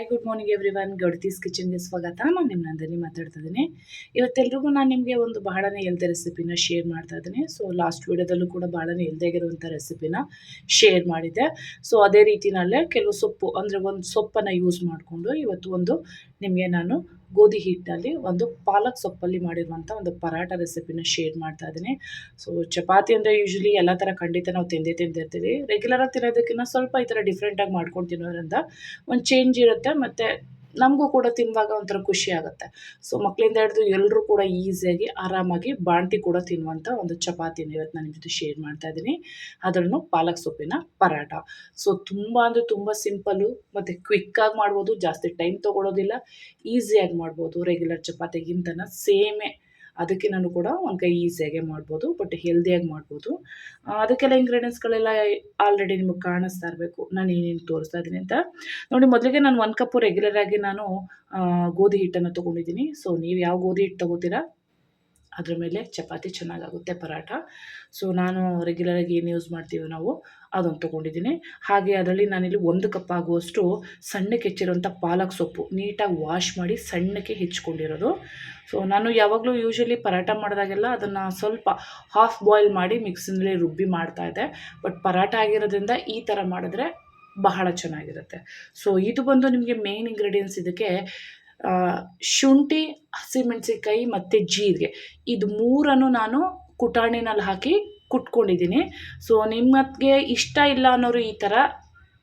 Hi good morning everyone. Gowdathi's ಕಿಚನ್ಗೆ ಸ್ವಾಗತ. ನಾನು ನಿಮ್ಮ ನಂದಿನಿ ಮಾತಾಡ್ತಾ ಇದ್ದೀನಿ. ಇವತ್ತೆಲ್ರಿಗೂ ನಾನು ನಿಮಗೆ ಒಂದು ಬಹಳನೇ ಹೆಲ್ದಿ ರೆಸಿಪಿನ ಶೇರ್ ಮಾಡ್ತಾ ಇದ್ದೀನಿ. ಸೊ ಲಾಸ್ಟ್ ವಿಡಿಯೋದಲ್ಲೂ ಕೂಡ ಬಹಳನೇ ಹೆಲ್ದಿಯಾಗಿರುವಂಥ ರೆಸಿಪಿನ ಶೇರ್ ಮಾಡಿದ್ದೆ. ಸೊ ಅದೇ ರೀತಿಯಲ್ಲೇ ಕೆಲವು ಸೊಪ್ಪು ಅಂದರೆ ಒಂದು ಸೊಪ್ಪನ್ನು ಯೂಸ್ ಮಾಡಿಕೊಂಡು ಇವತ್ತು ಒಂದು ನಿಮಗೆ ನಾನು ಗೋಧಿ ಹಿಟ್ಟಲ್ಲಿ ಒಂದು ಪಾಲಕ್ ಸೊಪ್ಪಲ್ಲಿ ಮಾಡಿರುವಂಥ ಒಂದು ಪರಾಟ ರೆಸಿಪಿನ ಶೇರ್ ಮಾಡ್ತಾ ಇದ್ದೀನಿ. ಸೊ ಚಪಾತಿ ಅಂದರೆ ಯೂಶ್ವಲಿ ಎಲ್ಲ ಥರ ಖಂಡಿತ ನಾವು ತಿಂದಿರ್ತೀವಿ. ರೆಗ್ಯುಲರಾಗಿ ತಿನ್ನೋದಕ್ಕಿಂತ ಸ್ವಲ್ಪ ಈ ಥರ ಡಿಫ್ರೆಂಟಾಗಿ ಮಾಡ್ಕೊಂಡು ತಿನ್ನೋದ್ರಿಂದ ಒಂದು ಚೇಂಜ್ ಇರುತ್ತೆ ಮತ್ತು ನಮಗೂ ಕೂಡ ತಿನ್ನುವಾಗ ಒಂಥರ ಖುಷಿ ಆಗುತ್ತೆ. ಸೊ ಮಕ್ಕಳಿಂದ ಹಿಡಿದು ಎಲ್ಲರೂ ಕೂಡ ಈಸಿಯಾಗಿ ಆರಾಮಾಗಿ ಬಾಣ್ತಿ ಕೂಡ ತಿನ್ನುವಂಥ ಒಂದು ಚಪಾತಿನ ಇವತ್ತು ನಾನು ನಿಮ್ಮ ಜೊತೆ ಶೇರ್ ಮಾಡ್ತಾ ಇದ್ದೀನಿ. ಅದನ್ನು ಪಾಲಕ್ ಸೊಪ್ಪಿನ ಪರಾಟ. ಸೊ ತುಂಬ ಅಂದರೆ ತುಂಬ ಸಿಂಪಲ್ಲು ಮತ್ತು ಕ್ವಿಕ್ಕಾಗಿ ಮಾಡ್ಬೋದು, ಜಾಸ್ತಿ ಟೈಮ್ ತೊಗೊಳ್ಳೋದಿಲ್ಲ, ಈಸಿಯಾಗಿ ಮಾಡ್ಬೋದು. ರೆಗ್ಯುಲರ್ ಚಪಾತಿಗಿಂತನ ಸೇಮೇ, ಅದಕ್ಕೆ ನಾನು ಕೂಡ ಒಂದು ಕೈ ಈಸಿಯಾಗೆ ಮಾಡ್ಬೋದು, ಬಟ್ ಹೆಲ್ದಿಯಾಗಿ ಮಾಡ್ಬೋದು. ಅದಕ್ಕೆಲ್ಲ ಇಂಗ್ರೀಡಿಯೆಂಟ್ಸ್ಗಳೆಲ್ಲ ಆಲ್ರೆಡಿ ನಿಮಗೆ ಕಾಣಿಸ್ತಾ ಇರಬೇಕು ನಾನು ಏನೇನು ತೋರಿಸ್ತಾ ಇದ್ದೀನಿ ಅಂತ. ನೋಡಿ, ಮೊದಲಿಗೆ ನಾನು 1 ಕಪ್ಪು ರೆಗ್ಯುಲರಾಗಿ ನಾನು ಗೋಧಿ ಹಿಟ್ಟನ್ನು ತೊಗೊಂಡಿದ್ದೀನಿ. ಸೊ ನೀವು ಯಾವ ಗೋಧಿ ಹಿಟ್ಟು ತೊಗೋತೀರಾ ಅದ್ರ ಮೇಲೆ ಚಪಾತಿ ಚೆನ್ನಾಗಾಗುತ್ತೆ ಪರಾಟ. ಸೊ ನಾನು ರೆಗ್ಯುಲರಾಗಿ ಏನು ಯೂಸ್ ಮಾಡ್ತೀವಿ ನಾವು ಅದನ್ನು ತೊಗೊಂಡಿದ್ದೀನಿ. ಹಾಗೆ ಅದರಲ್ಲಿ ನಾನಿಲ್ಲಿ 1 ಕಪ್ ಆಗುವಷ್ಟು ಸಣ್ಣಕ್ಕೆ ಹೆಚ್ಚಿರೋಂಥ ಪಾಲಕ್ ಸೊಪ್ಪು ನೀಟಾಗಿ ವಾಶ್ ಮಾಡಿ ಸಣ್ಣಕ್ಕೆ ಹೆಚ್ಕೊಂಡಿರೋದು. ಸೊ ನಾನು ಯಾವಾಗಲೂ ಯೂಶ್ವಲಿ ಪರಾಟ ಮಾಡಿದಾಗೆಲ್ಲ ಅದನ್ನು ಸ್ವಲ್ಪ ಹಾಫ್ ಬಾಯ್ಲ್ ಮಾಡಿ ಮಿಕ್ಸಿನಲ್ಲಿ ರುಬ್ಬಿ ಮಾಡ್ತಾಯಿದ್ದೆ. ಬಟ್ ಪರಾಟ ಆಗಿರೋದ್ರಿಂದ ಈ ಥರ ಮಾಡಿದ್ರೆ ಬಹಳ ಚೆನ್ನಾಗಿರುತ್ತೆ. ಸೊ ಇದು ಬಂದು ನಿಮಗೆ ಮೇನ್ ಇಂಗ್ರೀಡಿಯೆಂಟ್ಸ್. ಇದಕ್ಕೆ ಶುಂಠಿ, ಹಸಿಮೆಣಸಿನ್ಕಾಯಿ ಮತ್ತು ಜೀರಿಗೆ, ಇದು 3 ನಾನು ಕುಟಾಣಿನಲ್ಲಿ ಹಾಕಿ ಕುಟ್ಕೊಂಡಿದ್ದೀನಿ. ಸೊ ನಿಮಗೆ ಇಷ್ಟ ಇಲ್ಲ ಅನ್ನೋರು ಈ ಥರ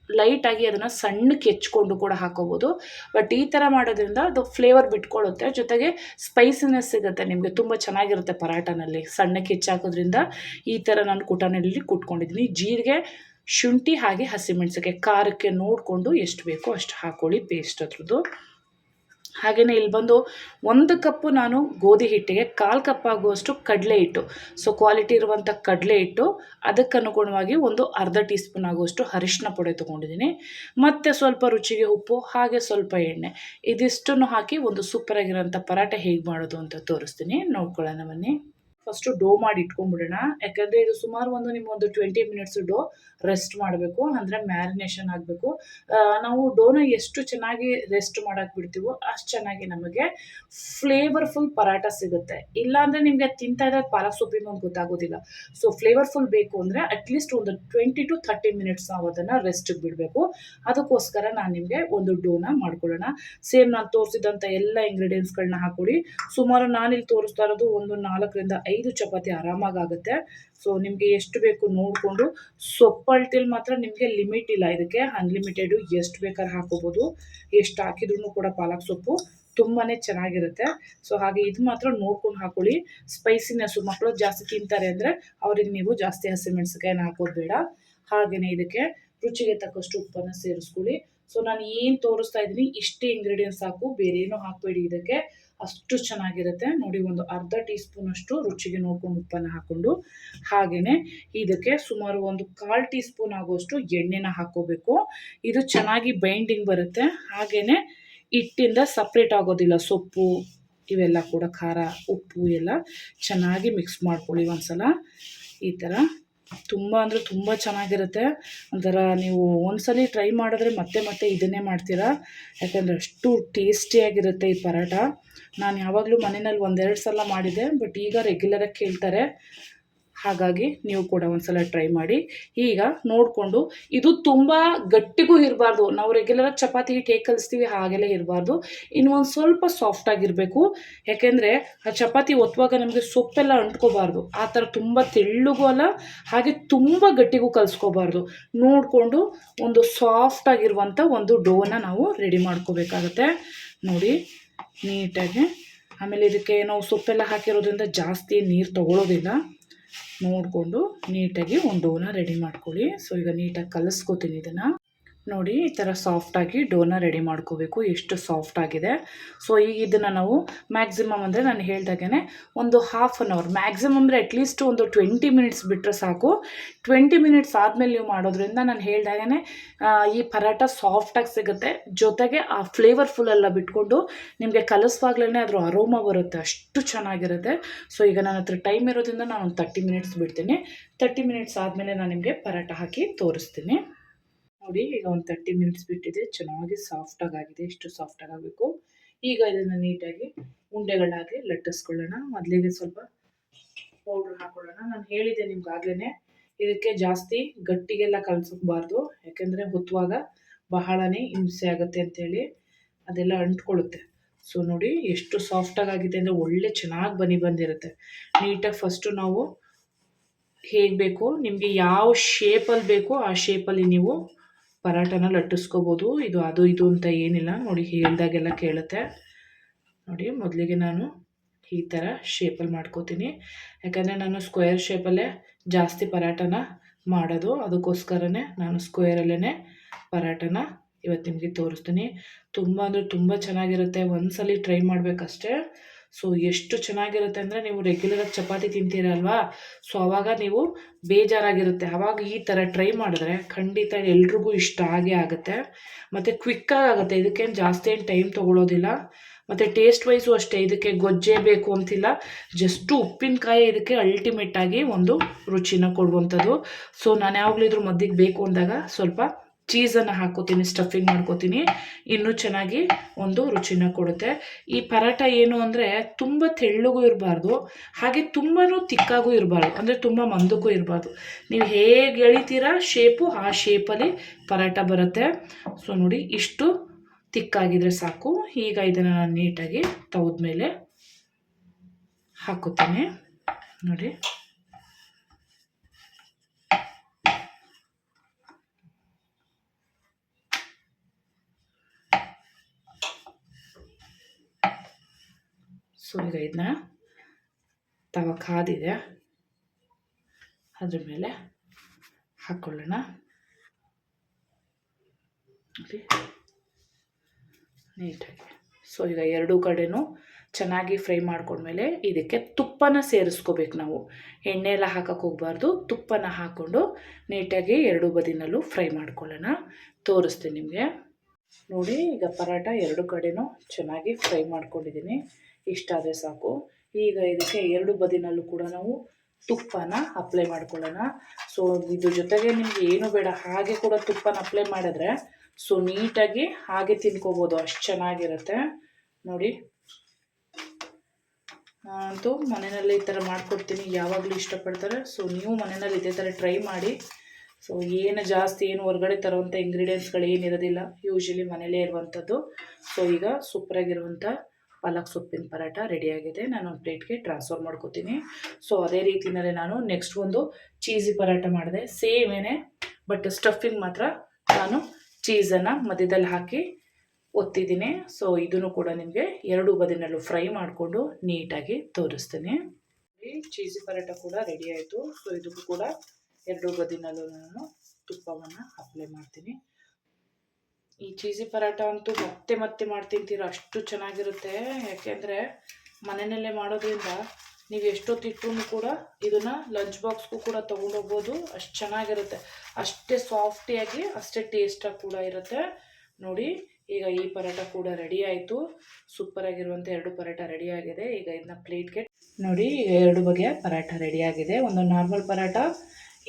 ಲೈಟಾಗಿ ಅದನ್ನು ಸಣ್ಣಕ್ಕೆ ಹೆಚ್ಕೊಂಡು ಕೂಡ ಹಾಕೋಬೋದು. ಬಟ್ ಈ ಥರ ಮಾಡೋದ್ರಿಂದ ಅದು ಫ್ಲೇವರ್ ಬಿಟ್ಕೊಳ್ಳುತ್ತೆ, ಜೊತೆಗೆ ಸ್ಪೈಸಿನೆಸ್ ಸಿಗುತ್ತೆ ನಿಮಗೆ, ತುಂಬ ಚೆನ್ನಾಗಿರುತ್ತೆ ಪರಾಟನಲ್ಲಿ. ಸಣ್ಣಕ್ಕೆ ಹೆಚ್ಚಾಕೋದ್ರಿಂದ ಈ ಥರ ನಾನು ಕುಟಾಣಿಯಲ್ಲಿ ಕುಟ್ಕೊಂಡಿದ್ದೀನಿ. ಜೀರಿಗೆ, ಶುಂಠಿ ಹಾಗೆ ಹಸಿಮೆಣಸಿನ್ಕಾಯಿ ಖಾರಕ್ಕೆ ನೋಡಿಕೊಂಡು ಎಷ್ಟು ಬೇಕೋ ಅಷ್ಟು ಹಾಕ್ಕೊಳ್ಳಿ ಪೇಸ್ಟ್ ಅದ್ರದ್ದು. ಹಾಗೆಯೇ ಇಲ್ಲಿ ಬಂದು 1 ಕಪ್ಪು ನಾನು ಗೋಧಿ ಹಿಟ್ಟಿಗೆ 1/4 ಕಪ್ ಆಗುವಷ್ಟು ಕಡಲೆ ಹಿಟ್ಟು, ಸೊ ಕ್ವಾಲಿಟಿ ಇರುವಂಥ ಕಡಲೆ ಹಿಟ್ಟು, ಅದಕ್ಕನುಗುಣವಾಗಿ ಒಂದು ಅರ್ಧ ಟೀ ಸ್ಪೂನ್ ಆಗುವಷ್ಟು ಅರಿಶಿನ ಪುಡಿ ತೊಗೊಂಡಿದ್ದೀನಿ. ಮತ್ತು ಸ್ವಲ್ಪ ರುಚಿಗೆ ಉಪ್ಪು, ಹಾಗೆ ಸ್ವಲ್ಪ ಎಣ್ಣೆ, ಇದಿಷ್ಟನ್ನು ಹಾಕಿ ಒಂದು ಸೂಪರಾಗಿರೋಂಥ ಪರಾಟ ಹೇಗೆ ಮಾಡೋದು ಅಂತ ತೋರಿಸ್ತೀನಿ, ನೋಡ್ಕೊಳ್ಳೋಣ ಬನ್ನಿ. ಫಸ್ಟು ಡೋ ಮಾಡಿ ಇಟ್ಕೊಂಡ್ಬಿಡೋಣ. ಯಾಕಂದರೆ ಇದು ಸುಮಾರು ಒಂದು 20 ಮಿನಿಟ್ಸು ಡೋ ರೆಸ್ಟ್ ಮಾಡಬೇಕು, ಅಂದರೆ ಮ್ಯಾರಿನೇಷನ್ ಆಗಬೇಕು. ನಾವು ಡೋನ ಎಷ್ಟು ಚೆನ್ನಾಗಿ ರೆಸ್ಟ್ ಮಾಡೋಕ್ಕೆ ಬಿಡ್ತೀವೋ ಅಷ್ಟು ಚೆನ್ನಾಗಿ ನಮಗೆ ಫ್ಲೇವರ್ಫುಲ್ ಪರಾಟ ಸಿಗುತ್ತೆ. ಇಲ್ಲಾಂದರೆ ನಿಮಗೆ ತಿಂತಾ ಇದ್ರೆ ಪಾಲಕ್ ಸೊಪ್ಪಿನ ಒಂದು ಗೊತ್ತಾಗೋದಿಲ್ಲ. ಸೊ ಫ್ಲೇವರ್ಫುಲ್ ಬೇಕು ಅಂದರೆ ಅಟ್ಲೀಸ್ಟ್ ಒಂದು 20 to 30 ಮಿನಿಟ್ಸ್ ನಾವು ಅದನ್ನು ರೆಸ್ಟಿಗೆ ಬಿಡಬೇಕು. ಅದಕ್ಕೋಸ್ಕರ ನಾನು ನಿಮಗೆ ಒಂದು ಡೋನ ಮಾಡ್ಕೊಳ್ಳೋಣ. ಸೇಮ್ ನಾನು ತೋರಿಸಿದಂಥ ಎಲ್ಲ ಇಂಗ್ರೀಡಿಯೆಂಟ್ಸ್ಗಳನ್ನ ಹಾಕ್ಕೊಡಿ. ಸುಮಾರು ನಾನಿಲ್ಲಿ ತೋರಿಸ್ತಾ ಇರೋದು ಒಂದು 4 ರಿಂದ 5 ಚಪಾತಿ ಆರಾಮಾಗುತ್ತೆ. ಸೊ ನಿಮಗೆ ಎಷ್ಟು ಬೇಕು ನೋಡಿಕೊಂಡು, ಸೊಪ್ಪು ಅಳತೆಯಲ್ಲಿ ಮಾತ್ರ ನಿಮಗೆ ಲಿಮಿಟ್ ಇಲ್ಲ, ಇದಕ್ಕೆ ಅನ್ಲಿಮಿಟೆಡು, ಎಷ್ಟು ಬೇಕಾದ್ರೆ ಹಾಕೋಬೋದು. ಎಷ್ಟು ಹಾಕಿದ್ರೂ ಕೂಡ ಪಾಲಕ್ ಸೊಪ್ಪು ತುಂಬಾ ಚೆನ್ನಾಗಿರುತ್ತೆ. ಸೊ ಹಾಗೆ ಇದು ಮಾತ್ರ ನೋಡ್ಕೊಂಡು ಹಾಕೊಳ್ಳಿ. ಸ್ಪೈಸಿನೆಸ್ಸು ಮಕ್ಕಳು ಜಾಸ್ತಿ ತಿಂತಾರೆ ಅಂದರೆ ಅವ್ರಿಗೆ ನೀವು ಜಾಸ್ತಿ ಹಸಿಮೆಣಸಿನ್ಕಾಯಿನ ಹಾಕೋದು ಬೇಡ. ಹಾಗೆಯೇ ಇದಕ್ಕೆ ರುಚಿಗೆ ತಕ್ಕಷ್ಟು ಉಪ್ಪನ್ನು ಸೇರಿಸ್ಕೊಳ್ಳಿ. ಸೊ ನಾನು ಏನು ತೋರಿಸ್ತಾ ಇದ್ದೀನಿ ಇಷ್ಟೇ ಇಂಗ್ರೀಡಿಯೆಂಟ್ಸ್ ಸಾಕು, ಬೇರೆ ಏನೂ ಹಾಕಬೇಡಿ. ಇದಕ್ಕೆ ಅಷ್ಟು ಚೆನ್ನಾಗಿರುತ್ತೆ. ನೋಡಿ, ಒಂದು ಅರ್ಧ ಟೀ ಸ್ಪೂನಷ್ಟು ರುಚಿಗೆ ನೋಡ್ಕೊಂಡು ಉಪ್ಪನ್ನು ಹಾಕ್ಕೊಂಡು, ಹಾಗೆಯೇ ಇದಕ್ಕೆ ಸುಮಾರು ಒಂದು 1/4 ಟೀ ಸ್ಪೂನ್ ಆಗುವಷ್ಟು ಎಣ್ಣೆನ ಹಾಕ್ಕೋಬೇಕು. ಇದು ಚೆನ್ನಾಗಿ ಬೈಂಡಿಂಗ್ ಬರುತ್ತೆ. ಹಾಗೆಯೇ ಹಿಟ್ಟಿಂದ ಸಪ್ರೇಟ್ ಆಗೋದಿಲ್ಲ ಸೊಪ್ಪು, ಇವೆಲ್ಲ ಕೂಡ ಖಾರ, ಉಪ್ಪು ಎಲ್ಲ ಚೆನ್ನಾಗಿ ಮಿಕ್ಸ್ ಮಾಡ್ಕೊಳ್ಳಿ ಒಂದ್ಸಲ. ಈ ಥರ ತುಂಬ ಅಂದರೆ ತುಂಬ ಚೆನ್ನಾಗಿರುತ್ತೆ. ಒಂಥರ ನೀವು ಒಂದ್ಸಲ ಟ್ರೈ ಮಾಡಿದ್ರೆ ಮತ್ತೆ ಮತ್ತೆ ಇದನ್ನೇ ಮಾಡ್ತೀರಾ, ಯಾಕಂದರೆ ಅಷ್ಟು ಟೇಸ್ಟಿಯಾಗಿರುತ್ತೆ ಈ ಪರಾಟ. ನಾನು ಯಾವಾಗಲೂ ಮನೆಯಲ್ಲಿ 1-2 ಸಲ ಮಾಡಿದ್ದೆ, ಬಟ್ ಈಗ ರೆಗ್ಯುಲರಾಗಿ ಕೇಳ್ತಾರೆ. ಹಾಗಾಗಿ ನೀವು ಕೂಡ ಒಂದ್ಸಲ ಟ್ರೈ ಮಾಡಿ. ಈಗ ನೋಡಿಕೊಂಡು, ಇದು ತುಂಬ ಗಟ್ಟಿಗೂ ಇರಬಾರ್ದು, ನಾವು ರೆಗ್ಯುಲರಾಗಿ ಚಪಾತಿ ಹಿಟ್ಟು ಹೇಗೆ ಕಲಿಸ್ತೀವಿ ಹಾಗೆಲ್ಲ ಇರಬಾರ್ದು. ಇನ್ನು ಒಂದು ಸ್ವಲ್ಪ ಸಾಫ್ಟಾಗಿರಬೇಕು, ಯಾಕೆಂದರೆ ಆ ಚಪಾತಿ ಒತ್ತುವಾಗ ನಮಗೆ ಸೊಪ್ಪೆಲ್ಲ ಅಂಟ್ಕೋಬಾರ್ದು. ಆ ಥರ ತುಂಬ ತೆಳ್ಳಗೂ ಅಲ್ಲ, ಹಾಗೆ ತುಂಬ ಗಟ್ಟಿಗೂ ಕಲಿಸ್ಕೋಬಾರ್ದು. ನೋಡಿಕೊಂಡು ಒಂದು ಸಾಫ್ಟಾಗಿರುವಂಥ ಒಂದು ಡೋನ ನಾವು ರೆಡಿ ಮಾಡ್ಕೋಬೇಕಾಗತ್ತೆ. ನೋಡಿ ನೀಟಾಗಿ. ಆಮೇಲೆ ಇದಕ್ಕೆ ನಾವು ಸೊಪ್ಪೆಲ್ಲ ಹಾಕಿರೋದ್ರಿಂದ ಜಾಸ್ತಿ ನೀರು ತೊಗೊಳ್ಳೋದಿಲ್ಲ. ನೋಡಿಕೊಂಡು ನೀಟಾಗಿ ಒಂದು ಡೋನ ರೆಡಿ ಮಾಡ್ಕೊಳ್ಳಿ. ಸೊ ಈಗ ನೀಟಾಗಿ ಕಲಿಸ್ಕೋತೀನಿ ಇದನ್ನು. ನೋಡಿ, ಈ ಥರ ಸಾಫ್ಟಾಗಿ ಡೋನ ರೆಡಿ ಮಾಡ್ಕೋಬೇಕು. ಎಷ್ಟು ಸಾಫ್ಟಾಗಿದೆ. ಸೊ ಈಗ ಇದನ್ನು ನಾವು ಮ್ಯಾಕ್ಸಿಮಮ್ ಅಂದರೆ ನಾನು ಹೇಳ್ದಾಗೇ ಒಂದು ಹಾಫ್ ಆನ್ ಅವರ್, ಮ್ಯಾಕ್ಸಿಮಮ್ ಅಂದರೆ ಅಟ್ಲೀಸ್ಟ್ ಒಂದು 20 ಮಿನಿಟ್ಸ್ ಬಿಟ್ಟರೆ ಸಾಕು. 20 ಮಿನಿಟ್ಸ್ ಆದಮೇಲೆ ನೀವು ಮಾಡೋದ್ರಿಂದ ನಾನು ಹೇಳ್ದಾಗೇ ಈ ಪರಾಟ ಸಾಫ್ಟಾಗಿ ಸಿಗುತ್ತೆ, ಜೊತೆಗೆ ಆ ಫ್ಲೇವರ್ಫುಲ್ ಎಲ್ಲ ಬಿಟ್ಕೊಂಡು ನಿಮಗೆ ಕಲಿಸುವಾಗಲೇ ಅದ್ರ ಅರೋಮಾ ಬರುತ್ತೆ, ಅಷ್ಟು ಚೆನ್ನಾಗಿರುತ್ತೆ. ಸೊ ಈಗ ನನ್ನ ಹತ್ರ ಟೈಮ್ ಇರೋದ್ರಿಂದ ನಾನು ಒಂದು 30 ಮಿನಿಟ್ಸ್ ಬಿಡ್ತೀನಿ. 30 ಮಿನಿಟ್ಸ್ ಆದಮೇಲೆ ನಾನು ನಿಮಗೆ ಪರಾಟ ಹಾಕಿ ತೋರಿಸ್ತೀನಿ. ನೋಡಿ ಈಗ ಒಂದು 30 ಮಿನಿಟ್ಸ್ ಬಿಟ್ಟಿದೆ, ಚೆನ್ನಾಗಿ ಸಾಫ್ಟಾಗಿ ಆಗಿದೆ. ಇಷ್ಟು ಸಾಫ್ಟಾಗಿ ಆಗಬೇಕು. ಈಗ ಇದನ್ನು ನೀಟಾಗಿ ಉಂಡೆಗಳಾಗಿ ಲಟ್ಟಿಸ್ಕೊಳ್ಳೋಣ. ಮೊದಲಿಗೆ ಸ್ವಲ್ಪ ಪೌಡ್ರ್ ಹಾಕೊಳ್ಳೋಣ. ನಾನು ಹೇಳಿದ್ದೆ ನಿಮ್ಗಾಗ್ಲೇ, ಇದಕ್ಕೆ ಜಾಸ್ತಿ ಗಟ್ಟಿಗೆಲ್ಲ ಕಲಸಬಾರ್ದು, ಯಾಕೆಂದರೆ ಹುತ್ತುವಾಗ ಬಹಳನೇ ಹಿಂಸೆ ಆಗುತ್ತೆ ಅಂತೇಳಿ ಅದೆಲ್ಲ ಅಂಟ್ಕೊಳ್ಳುತ್ತೆ. ಸೊ ನೋಡಿ ಎಷ್ಟು ಸಾಫ್ಟಾಗಿ ಆಗಿದೆ ಅಂದರೆ ಒಳ್ಳೆ ಚೆನ್ನಾಗಿ ಬಂದಿರುತ್ತೆ. ನೀಟಾಗಿ ಫಸ್ಟು ನಾವು ಹೇಗೆ ಬೇಕು ನಿಮಗೆ ಯಾವ ಶೇಪಲ್ಲಿ ಬೇಕೋ ಆ ಶೇಪಲ್ಲಿ ನೀವು ಪರಾಟನ ಲಟ್ಟಿಸ್ಕೋಬೋದು. ಇದು ಅದು ಇದು ಅಂತ ಏನಿಲ್ಲ. ನೋಡಿ ಹೇಳ್ದಾಗೆಲ್ಲ ಕೇಳುತ್ತೆ. ನೋಡಿ ಮೊದಲಿಗೆ ನಾನು ಈ ಥರ ಶೇಪಲ್ಲಿ ಮಾಡ್ಕೋತೀನಿ, ಯಾಕಂದರೆ ನಾನು ಸ್ಕ್ವೇರ್ ಶೇಪಲ್ಲೇ ಜಾಸ್ತಿ ಪರಾಟನ ಮಾಡೋದು. ಅದಕ್ಕೋಸ್ಕರನೇ ನಾನು ಸ್ಕ್ವೇರಲ್ಲೇ ಪರಾಟನ ಇವತ್ತು ನಿಮಗೆ ತೋರಿಸ್ತೀನಿ. ತುಂಬ ಅಂದರೆ ತುಂಬ ಚೆನ್ನಾಗಿರುತ್ತೆ. ಒಂದ್ಸಲ ಟ್ರೈ ಮಾಡಬೇಕಷ್ಟೇ. ಸೊ ಎಷ್ಟು ಚೆನ್ನಾಗಿರುತ್ತೆ ಅಂದರೆ, ನೀವು ರೆಗ್ಯುಲರಾಗಿ ಚಪಾತಿ ತಿಂತೀರಲ್ವಾ, ಸೊ ಆವಾಗ ನೀವು ಬೇಜಾರಾಗಿರುತ್ತೆ. ಆವಾಗ ಈ ಥರ ಟ್ರೈ ಮಾಡಿದ್ರೆ ಖಂಡಿತ ಎಲ್ರಿಗೂ ಇಷ್ಟ ಆಗೇ ಆಗುತ್ತೆ. ಮತ್ತು ಕ್ವಿಕ್ಕಾಗಿ ಆಗುತ್ತೆ. ಇದಕ್ಕೇನು ಜಾಸ್ತಿ ಏನು ಟೈಮ್ ತೊಗೊಳ್ಳೋದಿಲ್ಲ. ಮತ್ತು ಟೇಸ್ಟ್ ವೈಸು ಅಷ್ಟೇ, ಇದಕ್ಕೆ ಗೊಜ್ಜೆ ಬೇಕು ಅಂತಿಲ್ಲ. ಜಸ್ಟು ಉಪ್ಪಿನಕಾಯಿ ಇದಕ್ಕೆ ಅಲ್ಟಿಮೇಟಾಗಿ ಒಂದು ರುಚಿನ ಕೊಡುವಂಥದ್ದು. ಸೊ ನಾನು ಯಾವಾಗಲೂ ಇದ್ರ ಮಧ್ಯಕ್ಕೆ ಬೇಕು ಅಂದಾಗ ಸ್ವಲ್ಪ ಚೀಸನ್ನು ಹಾಕೋತೀನಿ, ಸ್ಟಫಿಂಗ್ ಮಾಡ್ಕೋತೀನಿ, ಇನ್ನೂ ಚೆನ್ನಾಗಿ ಒಂದು ರುಚಿನ ಕೊಡುತ್ತೆ. ಈ ಪರಾಟ ಏನು ಅಂದರೆ ತುಂಬ ತೆಳ್ಳಗೂ ಇರಬಾರ್ದು, ಹಾಗೆ ತುಂಬಾ ತಿಕ್ಕಾಗೂ ಇರಬಾರ್ದು, ಅಂದರೆ ತುಂಬ ಮಂದಕ್ಕೂ ಇರಬಾರ್ದು. ನೀವು ಹೇಗೆ ಎಳಿತೀರಾ ಶೇಪು ಆ ಶೇಪಲ್ಲಿ ಪರಾಟ ಬರುತ್ತೆ. ಸೊ ನೋಡಿ ಇಷ್ಟು ತಿಕ್ಕಾಗಿದ್ರೆ ಸಾಕು. ಈಗ ಇದನ್ನು ನಾನು ನೀಟಾಗಿ ತವದ ಮೇಲೆ ಹಾಕೋತೀನಿ. ನೋಡಿ ಸೊ ಈಗ ಇದನ್ನ ತವ ಕಾದಿದೆ, ಅದ್ರ ಮೇಲೆ ಹಾಕ್ಕೊಳ್ಳೋಣ. ನೀಟಾಗಿ ಸೊ ಈಗ ಎರಡೂ ಕಡೆನೂ ಚೆನ್ನಾಗಿ ಫ್ರೈ ಮಾಡ್ಕೊಂಡ್ಮೇಲೆ ಇದಕ್ಕೆ ತುಪ್ಪನ ಸೇರಿಸ್ಕೋಬೇಕು. ನಾವು ಎಣ್ಣೆ ಎಲ್ಲ ಹಾಕಕ್ಕೆ ಹೋಗಬಾರ್ದು, ತುಪ್ಪನ ಹಾಕ್ಕೊಂಡು ನೀಟಾಗಿ ಎರಡೂ ಬದಿನಲ್ಲೂ ಫ್ರೈ ಮಾಡ್ಕೊಳ್ಳೋಣ. ತೋರಿಸ್ತೀನಿ ನಿಮಗೆ. ನೋಡಿ ಈಗ ಪರಾಟ ಎರಡು ಕಡೆನೂ ಚೆನ್ನಾಗಿ ಫ್ರೈ ಮಾಡ್ಕೊಂಡಿದ್ದೀನಿ. ಇಷ್ಟಾದರೆ ಸಾಕು. ಈಗ ಇದಕ್ಕೆ ಎರಡು ಬದಿನಲ್ಲೂ ಕೂಡ ನಾವು ತುಪ್ಪನ ಅಪ್ಲೈ ಮಾಡ್ಕೊಳ್ಳೋಣ. ಸೊ ಇದ್ರ ಜೊತೆಗೆ ನಿಮ್ಗೆ ಏನು ಬೇಡ, ಹಾಗೆ ಕೂಡ ತುಪ್ಪನ ಅಪ್ಲೈ ಮಾಡಿದ್ರೆ ಸೊ ನೀಟಾಗಿ ಹಾಗೆ ತಿನ್ಕೋಬೋದು, ಅಷ್ಟು ಚೆನ್ನಾಗಿರುತ್ತೆ. ನೋಡಿ ಅಂತೂ ಮನೆಯಲ್ಲಿ ಈ ಥರ ಮಾಡ್ಕೊಡ್ತೀನಿ, ಯಾವಾಗಲೂ ಇಷ್ಟಪಡ್ತಾರೆ. ಸೊ ನೀವು ಮನೆಯಲ್ಲಿ ಇದೇ ಥರ ಟ್ರೈ ಮಾಡಿ. ಸೊ ಏನು ಜಾಸ್ತಿ ಏನು ಹೊರಗಡೆ ತರುವಂಥ ಇಂಗ್ರೀಡಿಯೆಂಟ್ಸ್ಗಳು ಏನಿರೋದಿಲ್ಲ, ಯೂಶ್ವಲಿ ಮನೇಲೇ ಇರುವಂಥದ್ದು. ಸೊ ಈಗ ಸೂಪರಾಗಿರುವಂಥ ಪಾಲಕ್ ಸೊಪ್ಪಿನ ಪರಾಟ ರೆಡಿಯಾಗಿದೆ. ನಾನು ಒಂದು ಪ್ಲೇಟ್ಗೆ ಟ್ರಾನ್ಸ್ಫರ್ ಮಾಡ್ಕೋತೀನಿ. ಸೊ ಅದೇ ರೀತಿಯಲ್ಲೇ ನಾನು ನೆಕ್ಸ್ಟ್ ಒಂದು ಚೀಸಿ ಪರಾಟ ಮಾಡಿದೆ, ಸೇಮೇನೆ, ಬಟ್ ಸ್ಟಫಿಂಗ್ ಮಾತ್ರ ನಾನು ಚೀಸನ್ನು ಮಧ್ಯದಲ್ಲಿ ಹಾಕಿ ಒತ್ತಿದ್ದೀನಿ. ಸೊ ಇದನ್ನು ಕೂಡ ನಿಮಗೆ ಎರಡು ಬದಿನಲ್ಲೂ ಫ್ರೈ ಮಾಡಿಕೊಂಡು ನೀಟಾಗಿ ತೋರಿಸ್ತೀನಿ. ಈ ಚೀಸಿ ಪರಾಟ ಕೂಡ ರೆಡಿ ಆಯಿತು. ಸೊ ಇದಕ್ಕೂ ಕೂಡ ಎರಡು ಬದಿನಲ್ಲೂ ನಾನು ತುಪ್ಪವನ್ನು ಅಪ್ಲೈ ಮಾಡ್ತೀನಿ. ಈ ಚೀಸಿ ಪರಾಟ ಅಂತೂ ಮತ್ತೆ ಮತ್ತೆ ಮಾಡ್ತಿಂತೀರ, ಅಷ್ಟು ಚೆನ್ನಾಗಿರುತ್ತೆ. ಯಾಕೆಂದರೆ ಮನೆಯಲ್ಲೇ ಮಾಡೋದ್ರಿಂದ ನೀವು ಎಷ್ಟೊತ್ತಿಟ್ಟರೂ ಕೂಡ ಇದನ್ನು ಲಂಚ್ ಬಾಕ್ಸ್ಗೂ ಕೂಡ ತೊಗೊಂಡೋಗ್ಬೋದು, ಅಷ್ಟು ಚೆನ್ನಾಗಿರುತ್ತೆ. ಅಷ್ಟೇ ಸಾಫ್ಟಿಯಾಗಿ ಅಷ್ಟೇ ಟೇಸ್ಟಾಗಿ ಕೂಡ ಇರುತ್ತೆ. ನೋಡಿ ಈಗ ಈ ಪರಾಟ ಕೂಡ ರೆಡಿ ಆಯಿತು. ಸೂಪರಾಗಿರುವಂಥ ಎರಡು ಪರಾಟ ರೆಡಿಯಾಗಿದೆ. ಈಗ ಇದನ್ನ ಪ್ಲೇಟ್ಗೆ ನೋಡಿ, ಎರಡು ಬಗೆಯ ಪರಾಟ ರೆಡಿಯಾಗಿದೆ. ಒಂದು ನಾರ್ಮಲ್ ಪರಾಟ,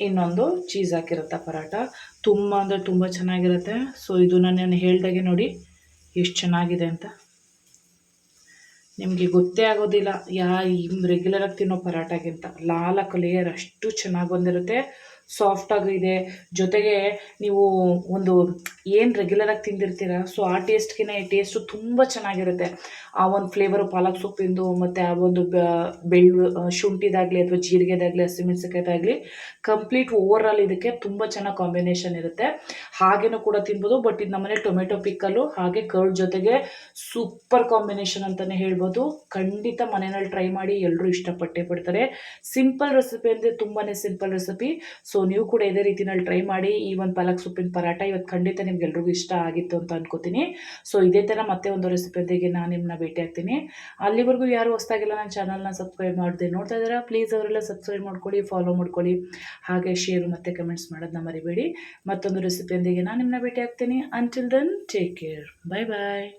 ಇನ್ನೊಂದು ಚೀಸ್ ಹಾಕಿರುತ್ತೆ ಪರಾಟ. ತುಂಬ ಅಂದರೆ ತುಂಬ ಚೆನ್ನಾಗಿರುತ್ತೆ. ಸೊ ಇದು ನಾನು ಹೇಳ್ದಾಗೆ ನೋಡಿ ಎಷ್ಟು ಚೆನ್ನಾಗಿದೆ ಅಂತ ನಿಮಗೆ ಗೊತ್ತೇ ಆಗೋದಿಲ್ಲ. ರೆಗ್ಯುಲರಾಗಿ ತಿನ್ನೋ ಪರಾಟಗಿಂತ 4 ಲೇಯರ್ ಅಷ್ಟು ಚೆನ್ನಾಗಿ ಬಂದಿರುತ್ತೆ, ಸಾಫ್ಟಾಗಿದೆ. ಜೊತೆಗೆ ನೀವು ಒಂದು ಏನು ರೆಗ್ಯುಲರಾಗಿ ತಿಂದಿರ್ತೀರ, ಸೊ ಆ ಟೇಸ್ಟ್ಗಿಂತ ಈ ಟೇಸ್ಟು ತುಂಬ ಚೆನ್ನಾಗಿರುತ್ತೆ. ಆ ಒಂದು ಫ್ಲೇವರು ಪಾಲಕ್ ಸೊಪ್ಪಿಂದು ಮತ್ತು ಆ ಒಂದು ಶುಂಠಿದಾಗಲಿ ಅಥವಾ ಜೀರಿಗೆದಾಗಲಿ ಹಸಿಮೆಣಸಿನ್ಕಾಯ್ದಾಗಲಿ ಕಂಪ್ಲೀಟ್ ಓವರಾಲ್ ಇದಕ್ಕೆ ತುಂಬ ಚೆನ್ನಾಗಿ ಕಾಂಬಿನೇಷನ್ ಇರುತ್ತೆ. ಹಾಗೇನೂ ಕೂಡ ತಿನ್ಬೋದು. ಬಟ್ ಇದು ನಮ್ಮನೆ ಟೊಮೆಟೊ ಪಿಕ್ಕಲು ಹಾಗೆ ಕರ್ಡ್ ಜೊತೆಗೆ ಸೂಪರ್ ಕಾಂಬಿನೇಷನ್ ಅಂತಲೇ ಹೇಳ್ಬೋದು. ಖಂಡಿತ ಮನೆಯಲ್ಲಿ ಟ್ರೈ ಮಾಡಿ, ಎಲ್ಲರೂ ಇಷ್ಟಪಟ್ಟೇ ಪಡ್ತಾರೆ. ಸಿಂಪಲ್ ರೆಸಿಪಿ ಅಂದರೆ ತುಂಬಾ ಸಿಂಪಲ್ ರೆಸಿಪಿ. ಸೊ ನೀವು ಕೂಡ ಇದೇ ರೀತಿನಲ್ಲಿ ಟ್ರೈ ಮಾಡಿ. ಈ ಒಂದು ಪಾಲಕ್ ಸೊಪ್ಪಿನ ಪರಾಟ ಇವತ್ತು ಖಂಡಿತ ನಿಮ್ಗೆಲ್ರಿಗೂ ಇಷ್ಟ ಆಗಿತ್ತು ಅಂತ ಅನ್ಕೋತೀನಿ. ಸೊ ಇದೇ ಥರ ಮತ್ತೆ ಒಂದು ರೆಸಿಪಿಯೊಂದಿಗೆ ನಾನು ನಿಮ್ಮನ್ನ ಭೇಟಿ ಆಗ್ತೀನಿ. ಅಲ್ಲಿವರೆಗೂ ಯಾರು ಹೊಸದಾಗಿಲ್ಲ ನನ್ನ ಚಾನಲ್ನ ಸಬ್ಸ್ಕ್ರೈಬ್ ಮಾಡದೆ ನೋಡ್ತಾ ಇದ್ದೀರಾ, ಪ್ಲೀಸ್ ಅವರೆಲ್ಲ ಸಬ್ಸ್ಕ್ರೈಬ್ ಮಾಡ್ಕೊಳ್ಳಿ, ಫಾಲೋ ಮಾಡ್ಕೊಳ್ಳಿ, ಹಾಗೆ ಶೇರ್ ಮತ್ತು ಕಮೆಂಟ್ಸ್ ಮಾಡೋದನ್ನ ಮರಿಬೇಡಿ. ಮತ್ತೊಂದು ರೆಸಿಪಿಯೊಂದಿಗೆ ನಾನು ನಿಮ್ಮನ್ನ ಭೇಟಿ ಆಗ್ತೀನಿ. ಅಂಟಿಲ್ ದೆನ್ ಟೇಕ್ ಕೇರ್, ಬಾಯ್ ಬಾಯ್.